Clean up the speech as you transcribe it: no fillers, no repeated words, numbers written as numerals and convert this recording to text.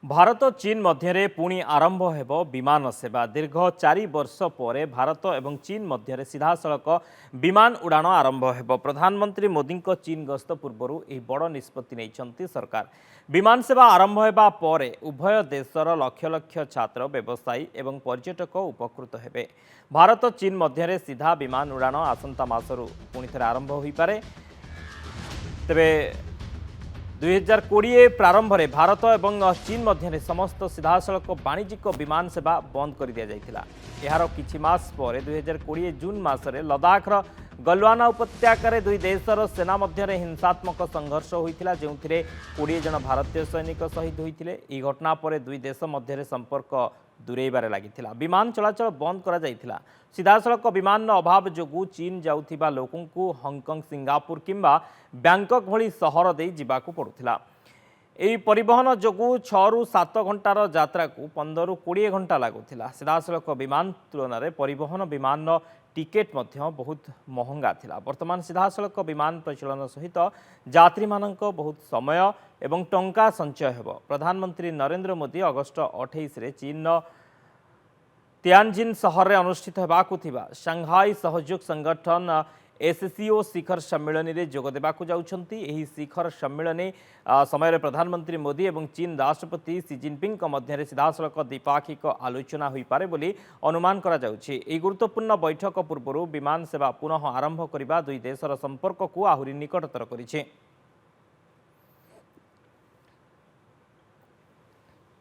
भारत चीन मध्य पुणी आरंभ हेब विमान सेवा दीर्घ 4 वर्ष पर भारत और चीन मध्य सीधासलख विमान उड़ाण आरंभ हेब। प्रधानमंत्री मोदी चीन गस्त पूर्व यह बड़ निष्पत्ति नहीं सरकार। विमान सेवा आरंभ होगा पर उभय देशर लक्ष लक्ष छात्र व्यवसायी और पर्यटक उपकृत हेबे। भारत चीन मध्य सीधा विमान उड़ाण आसंता मासरू पुणी थे आरंभ हो पारे। तेबे 2020 प्रारंभ में भारत और चीन मध्य समस्त सीधासलख वाणिज्यिक विमान सेवा बंद कर दि जाइथिला। यार किछि मास पर 2020 जून मासरे लद्दाखर गलवाना उपत्यकार दुई देशर सेना मध्य हिंसात्मक संघर्ष होता जो 20 जन भारतीय सैनिक शहीद होते। यह घटना पर दुई देश मध्य संपर्क दूरेबार लगी विमान चलाचल बंद करा जाइथिला। सीधासलख विमान अभाव जो चीन जाउथिबा लोकों को हांगकांग सिंगापुर किंबा बैंकॉक भली सहर दे जिबाकू पड़ुथिला। यह परिवहन जो 6 ରୁ 7 घंटार यात्रा को 15 ରୁ 20 घंटा लगुला। सीधासलख विमान तुलन में परिवहन विमान टिकेट मध्य बहुत महंगा थिला। वर्तमान सीधासलख विमान प्रचलन सहित यात्री मानक बहुत समय एवं टंका संचय हेब। प्रधानमंत्री नरेंद्र मोदी अगस्ट 28 रे चीन तियानजिन सहर में अनुष्ठित होगाकू सांघाई सहयोग संगठन एससीओ शिखर सम्मेलन में जोगदेवाकू जाउछंती। एही शिखर सम्मेलन समय प्रधानमंत्री मोदी और चीन राष्ट्रपति सी जिनपिंग मध्य सीधासलख द्विपाक्षिक आलोचना हो पारे बोली अनुमान करा जाउछि। एही गुरुत्वपूर्ण बैठक पूर्व विमान सेवा पुनः आरंभ करने दुई देशर संपर्क को आहुरी निकटतर करिछि।